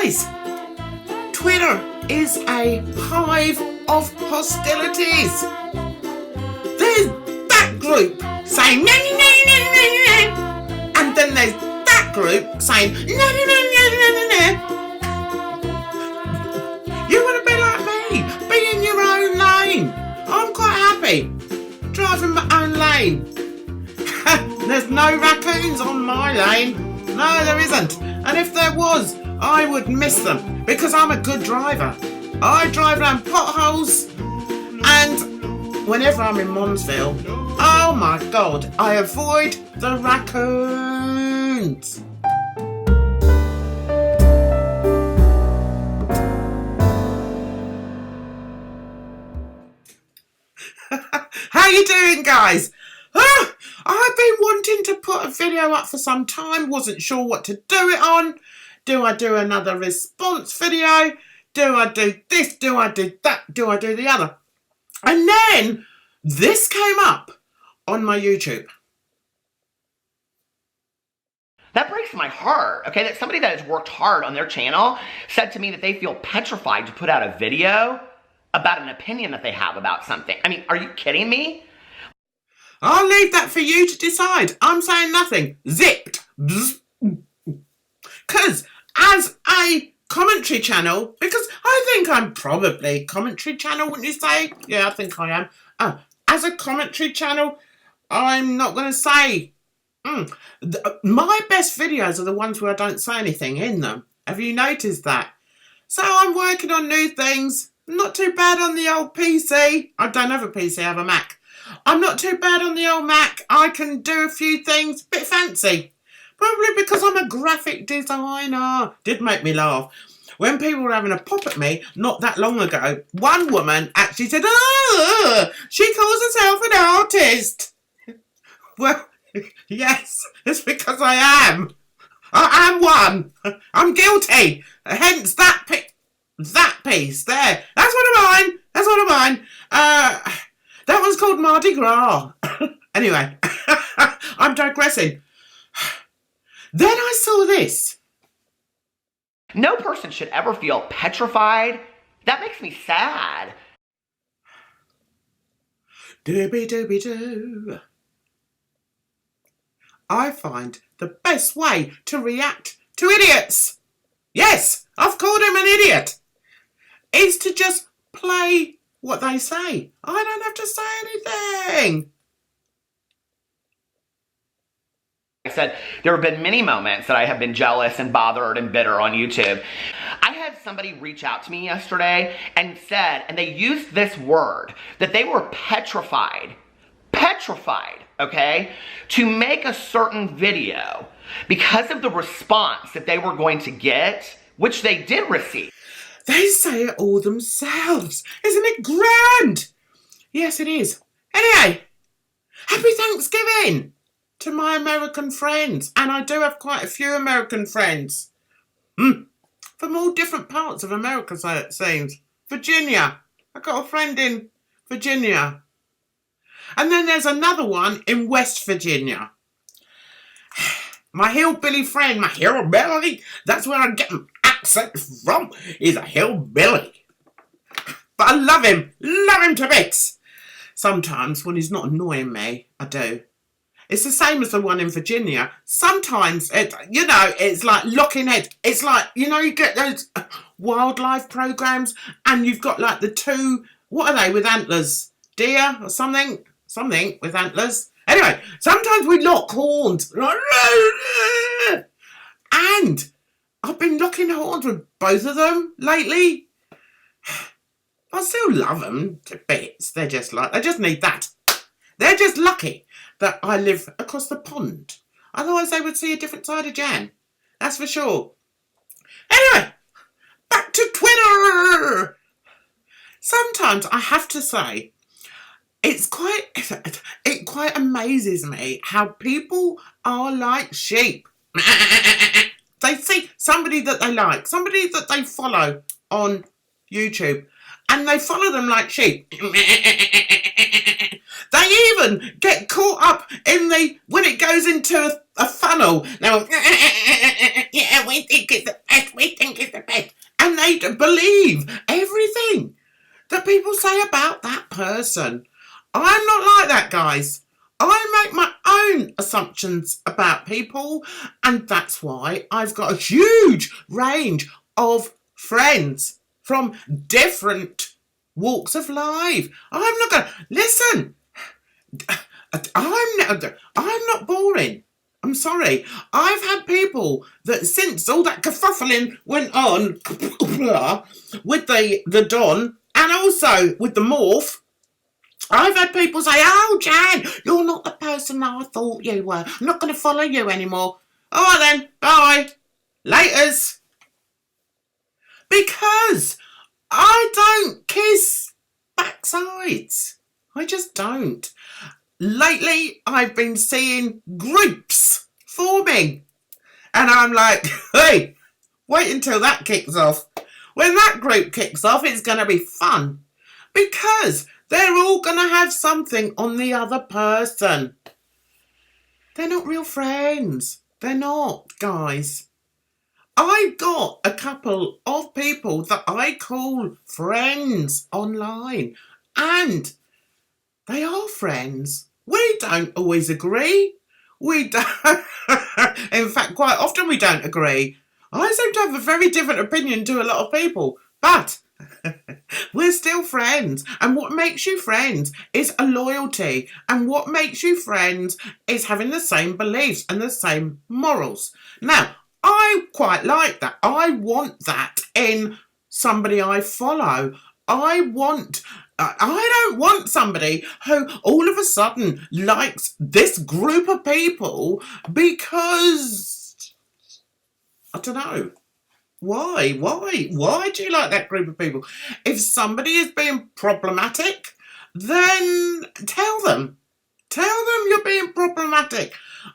Guys, Twitter is a hive of hostilities. There's that group saying no, no, no, no, no, no, and then there's that group saying no, no, no, no, no, no, no. You want to be like me, be in your own lane. I'm quite happy driving my own lane. There's no raccoons on my lane. No, there isn't. And if there was, I would miss them because I'm a good driver. I drive around potholes, and whenever I'm in Monnsville, oh my God, I avoid the raccoons. How you doing, guys? I've been wanting to put a video up for some time, wasn't sure what to do it on. Do I do another response video? Do I do this? Do I do that? Do I do the other? And then this came up on my YouTube. That breaks my heart, okay? That somebody that has worked hard on their channel said to me that they feel petrified to put out a video about an opinion that they have about something. I mean, are you kidding me? I'll leave that for you to decide. I'm saying nothing. Zipped. Because as a commentary channel, because I think I'm probably commentary channel, wouldn't you say? Yeah, I think I am. As a commentary channel, I'm not going to say. My best videos are the ones where I don't say anything in them. Have you noticed that? So I'm working on new things. Not too bad on the old PC. I don't have a PC, I have a Mac. I'm not too bad on the old Mac. I can do a few things, a bit fancy. Probably because I'm a graphic designer. Did make me laugh. When people were having a pop at me not that long ago, one woman actually said, "Oh, she calls herself an artist." Well, yes, it's because I am. I am one. I'm guilty. Hence that piece there. That's one of mine. That's one of mine. That one's called Mardi Gras. Anyway, I'm digressing. Then I saw this. No person should ever feel petrified. That makes me sad. Dooby dooby doo. I find the best way to react to idiots, yes, I've called him an idiot, is to just play what they say. I don't have to say anything. I said there have been many moments that I have been jealous and bothered and bitter on YouTube. I had somebody reach out to me yesterday and said, and they used this word, that they were petrified, okay, to make a certain video because of the response that they were going to get, which they did receive. They say it all themselves. Isn't it grand? Yes, it is. Anyway, happy Thanksgiving to my American friends. And I do have quite a few American friends. From all different parts of America, so it seems. Virginia. I've got a friend in Virginia. And then there's another one in West Virginia. My hillbilly friend, my hillbilly, that's where I get my accent from, is a hillbilly. But I love him to bits. Sometimes when he's not annoying me, I do. It's the same as the one in Virginia. Sometimes, it's like locking heads. It's like, you get those wildlife programs and you've got like the two, what are they with antlers? Deer or something? Something with antlers. Anyway, sometimes we lock horns. And I've been locking horns with both of them lately. I still love them to bits. They just need that. They're just lucky that I live across the pond. Otherwise they would see a different side of Jan. That's for sure. Anyway, back to Twitter. Sometimes I have to say, it quite amazes me how people are like sheep. They see somebody that they like, somebody that they follow on YouTube, and they follow them like sheep. They even get caught up in when it goes into a funnel. Now, yeah, we think it's the best, person. I'm not like that, guys. I make my own assumptions about people, and that's why I've got a huge range of friends from different walks of life. I'm not going to listen. I'm not boring. I'm sorry. I've had people that since all that kerfuffling went on with the Don and also with the morph, I've had people say, "Oh, Jan, you're not the person I thought you were. I'm not going to follow you anymore." All right then, bye. Laters. Because I don't kiss backsides. I just don't. Lately, I've been seeing groups forming. And I'm like, hey, wait until that kicks off. When that group kicks off, it's going to be fun. Because they're all going to have something on the other person. They're not real friends. They're not, guys. I've got a couple of people that I call friends online. And they are friends. We don't always agree. We don't. In fact, quite often we don't agree. I seem to have a very different opinion to a lot of people. But we're still friends. And what makes you friends is a loyalty. And what makes you friends is having the same beliefs and the same morals. Now, I quite like that. I want that in somebody I follow. I don't want somebody who all of a sudden likes this group of people because, I don't know. Why do you like that group of people? If somebody is being problematic, then tell them. Tell them you're being problematic.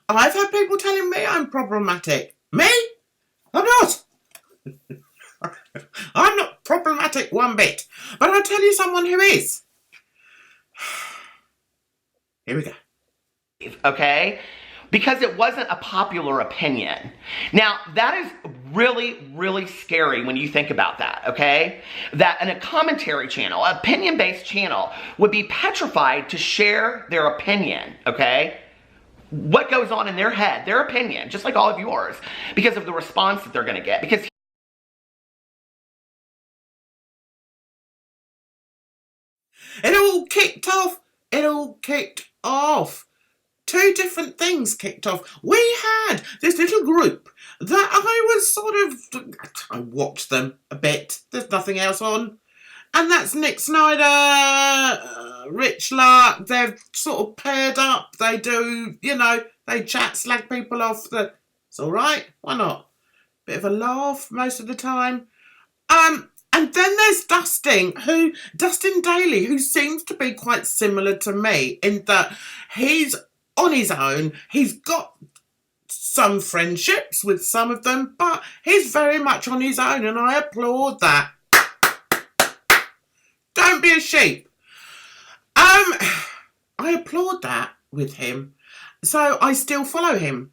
I've had people telling me I'm problematic. Me? I'm not. I'm not problematic one bit. But I'll tell you someone who is. Here we go. Okay? Because it wasn't a popular opinion. Now, that is really, really scary when you think about that, okay? That in a commentary channel, an opinion-based channel, would be petrified to share their opinion, okay? What goes on in their head, their opinion, just like all of yours, because of the response that they're going to get. Because It all kicked off. Two different things kicked off. We had this little group that I watched them a bit. There's nothing else on. And that's Nick Snider, Richlux. They're sort of paired up. They do, they chat, slag people off. It's all right. Why not? Bit of a laugh most of the time. And then there's Dustin Dailey, who seems to be quite similar to me in that he's on his own. He's got some friendships with some of them, but he's very much on his own, and I applaud that. Don't be a sheep. I applaud that with him. So I still follow him.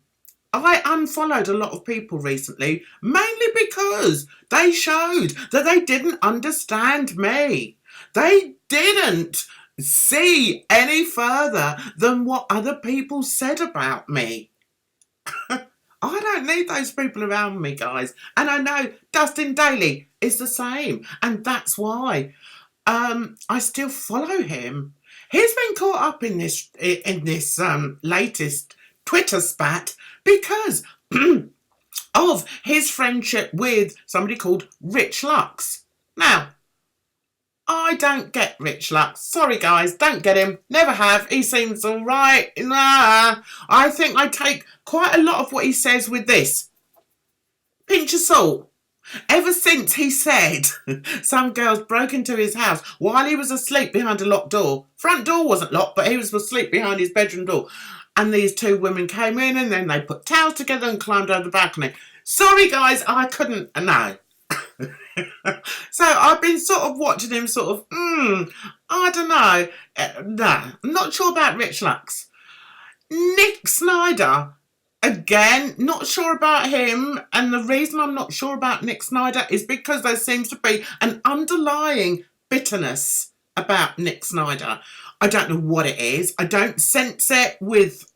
I unfollowed a lot of people recently, mainly because they showed that they didn't understand me. They didn't see any further than what other people said about me. I don't need those people around me, guys. And I know Dustin Dailey is the same. And that's why I still follow him. He's been caught up in this latest Twitter spat because of his friendship with somebody called Richlux. Now, I don't get Richlux. Sorry, guys, don't get him. Never have. He seems all right. Nah, I think I take quite a lot of what he says with this pinch of salt. Ever since he said some girls broke into his house while he was asleep behind a locked door. Front door wasn't locked, but he was asleep behind his bedroom door. And these two women came in and then they put towels together and climbed over the balcony. Sorry, guys, I couldn't. No. So I've been sort of watching him I don't know. No, I'm not sure about Richlux. Nick Snider, again, not sure about him. And the reason I'm not sure about Nick Snider is because there seems to be an underlying bitterness about Nick Snider. I don't know what it is. I don't sense it with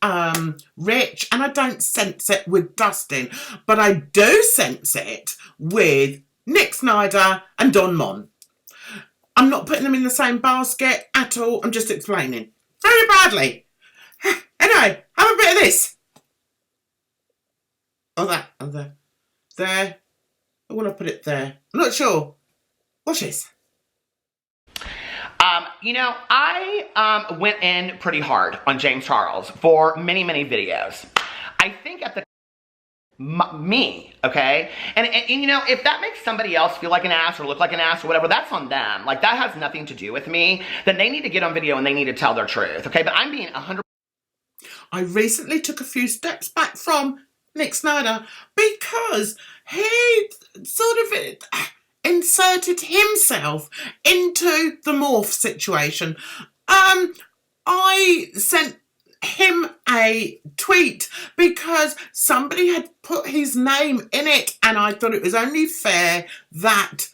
Rich, and I don't sense it with Dustin, but I do sense it with Nick Snider and Don Monn. I'm not putting them in the same basket at all. I'm just explaining very badly. Anyway, have a bit of this. Oh, that. Oh, there. There. I want to put it there. I'm not sure. Watch this. You know, I went in pretty hard on James Charles for many, many videos. I think at the me, okay? And you know, if that makes somebody else feel like an ass or look like an ass or whatever, that's on them. Like, that has nothing to do with me. Then they need to get on video and they need to tell their truth, okay? But I'm being 100%. I recently took a few steps back from Nick Snider because he sort of inserted himself into the morph situation. I sent him a tweet because somebody had put his name in it, and I thought it was only fair that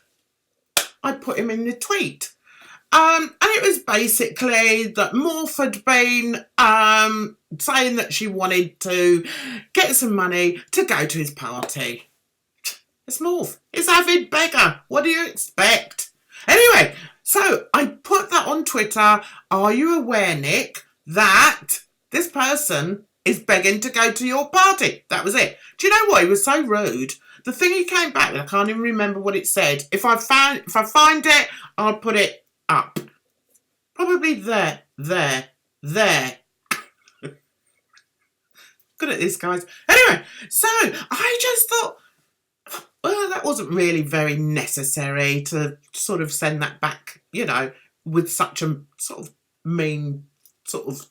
I put him in the tweet. And it was basically that Morph had been saying that she wanted to get some money to go to his party. It's Morph. It's avid beggar. What do you expect? Anyway, so I put that on Twitter. Are you aware, Nick, that this person is begging to go to your party? That was it. Do you know what? He was so rude. The thing he came back with, I can't even remember what it said. If I find it, I'll put it up. Probably there. Good at this, guys. Anyway, so I just thought, well, that wasn't really very necessary to sort of send that back, you know, with such a sort of mean sort of...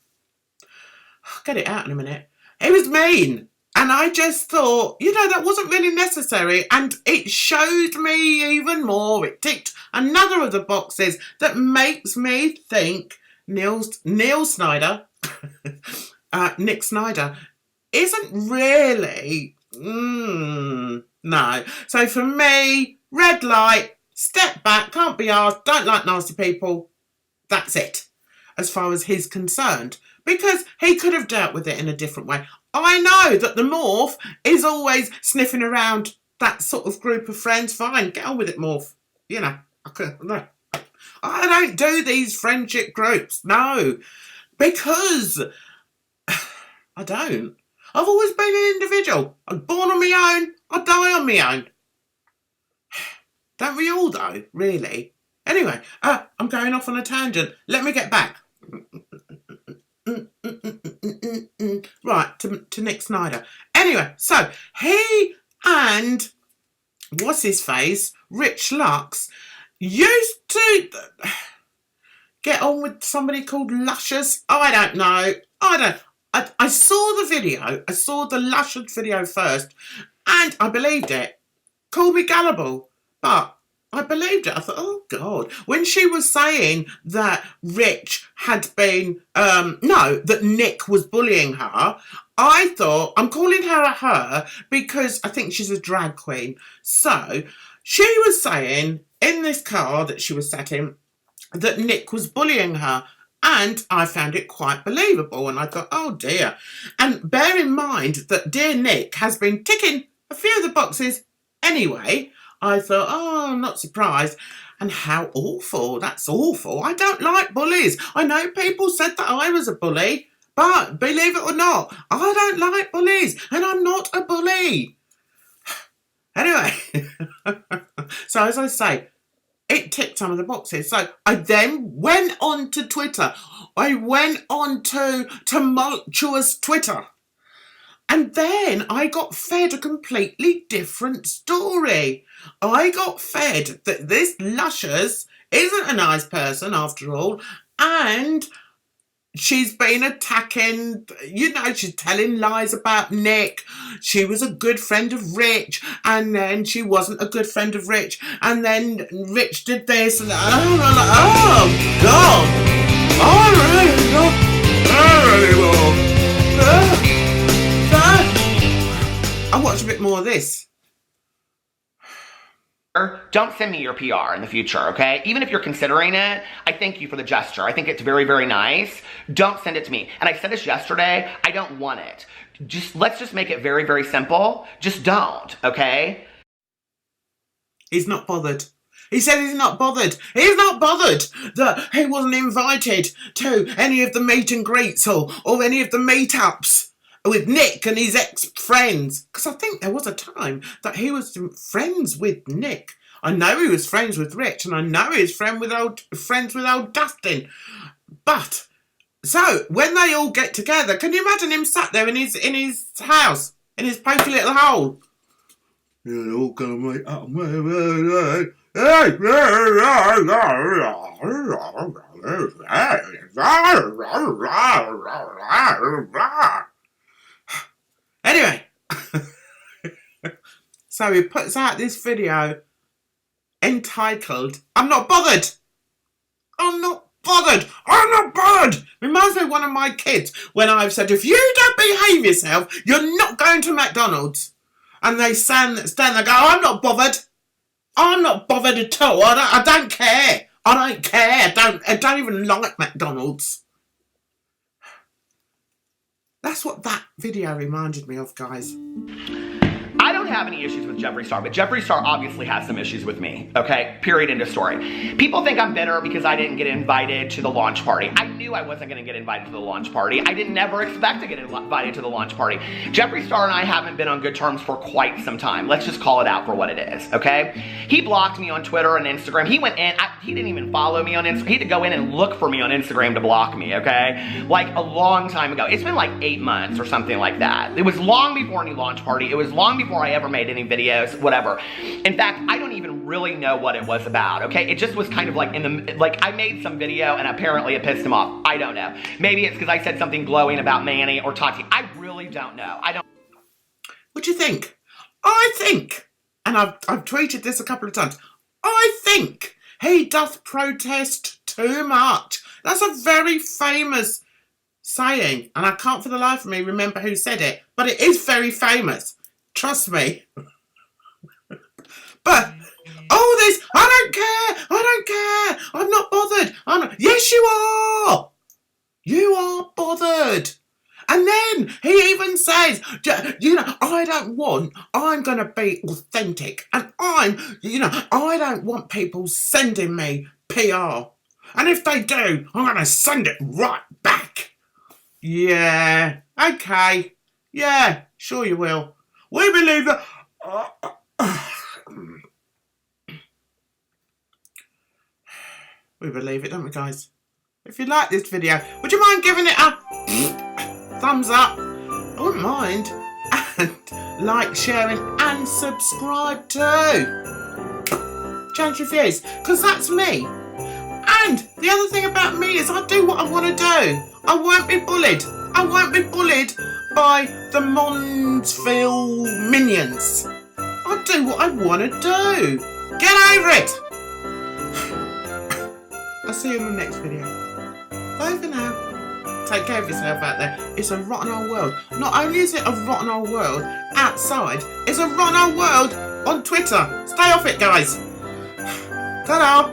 I'll get it out in a minute. It was mean. And I just thought, you know, that wasn't really necessary. And it showed me even more. It ticked another of the boxes that makes me think Neil Snider, Nick Snider, isn't really... no. So for me, red light, step back, can't be arsed, don't like nasty people. That's it, as far as he's concerned. Because he could have dealt with it in a different way. I know that the Morph is always sniffing around that sort of group of friends. Fine, get on with it, Morph. You know, I don't do these friendship groups. No, because I don't. I've always been an individual. I'm born on my own. I die on my own. Don't we all, though, really? Anyway, I'm going off on a tangent. Let me get back. Right, to Nick Snider. Anyway, so he and what's his face, Richlux, used to get on with somebody called Luscious. I don't know. I saw the video. I saw the Luscious video first, and I believed it. Call me gullible, but I believed it. I thought, oh, God. When she was saying that Rich had been, that Nick was bullying her, I thought, I'm calling her a her because I think she's a drag queen. So she was saying in this car that she was sat in that Nick was bullying her. And I found it quite believable. And I thought, oh, dear. And bear in mind that dear Nick has been ticking a few of the boxes anyway. I thought, oh, I'm not surprised. And how awful. That's awful. I don't like bullies. I know people said that I was a bully, but believe it or not, I don't like bullies, and I'm not a bully. Anyway, so as I say, it ticked some of the boxes. So I then went on to Twitter. I went on to tumultuous Twitter. And then I got fed a completely different story. I got fed that this Luscious isn't a nice person after all, and she's been attacking, you know, she's telling lies about Nick. She was a good friend of Rich, and then she wasn't a good friend of Rich, and then Rich did this, and oh God, I watched a bit more of this. don't send me your PR in the future, okay? Even if you're considering it, I thank you for the gesture. I think it's very, very nice. Don't send it to me. And I said this yesterday, I don't want it. Let's just make it very, very simple. Just don't, okay? He's not bothered. He said he's not bothered. He's not bothered that he wasn't invited to any of the meet and greets or any of the meetups with Nick and his ex-friends. Because I think there was a time that he was friends with Nick. I know he was friends with Rich, and I know he was friends with old Dustin. But, so, when they all get together, can you imagine him sat there in his house, in his pokey little hole? You're all gonna meet up. Anyway, so he puts out this video entitled, I'm not bothered. I'm not bothered. I'm not bothered. Reminds me of one of my kids when I've said, if you don't behave yourself, you're not going to McDonald's. And they stand there and go, I'm not bothered. I'm not bothered at all. I don't care. I don't care. I don't even like McDonald's. That's what that video reminded me of, guys. I don't have any issues with Jeffree Star, but Jeffree Star obviously has some issues with me, okay? Period, end of story. People think I'm bitter because I didn't get invited to the launch party. I knew I wasn't going to get invited to the launch party. I didn't never expect to get invited to the launch party. Jeffree Star and I haven't been on good terms for quite some time. Let's just call it out for what it is, okay? He blocked me on Twitter and Instagram. He went in, he didn't even follow me on Instagram. He had to go in and look for me on Instagram to block me, okay? Like a long time ago. It's been like 8 months or something like that. It was long before any launch party. It was long before I ever made any videos, whatever. In fact, I don't even really know what it was about, okay? It just was kind of like I made some video and apparently it pissed him off. I don't know. Maybe it's because I said something glowing about Manny or Tati. I really don't know. What do you think? I think, and I've tweeted this a couple of times, I think he doth protest too much. That's a very famous saying, and I can't for the life of me remember who said it, but it is very famous. Trust me. But all this, I don't care, I'm not bothered. Yes, you are. You are bothered. And then he even says, you know, I'm going to be authentic. And I don't want people sending me PR. And if they do, I'm going to send it right back. Yeah, okay. Yeah, sure you will. We believe that. We believe it, don't we, guys? If you like this video, would you mind giving it a thumbs up? I wouldn't mind. And like, sharing, and subscribe too. Challenge reviews, because that's me. And the other thing about me is I do what I want to do. I won't be bullied. I won't be bullied by the Monnsville minions. I do what I want to do. Get over it. I'll see you in the next video. Bye for now. Take care of yourself out there. It's a rotten old world. Not only is it a rotten old world outside, it's a rotten old world on Twitter. Stay off it, guys. Ta-da.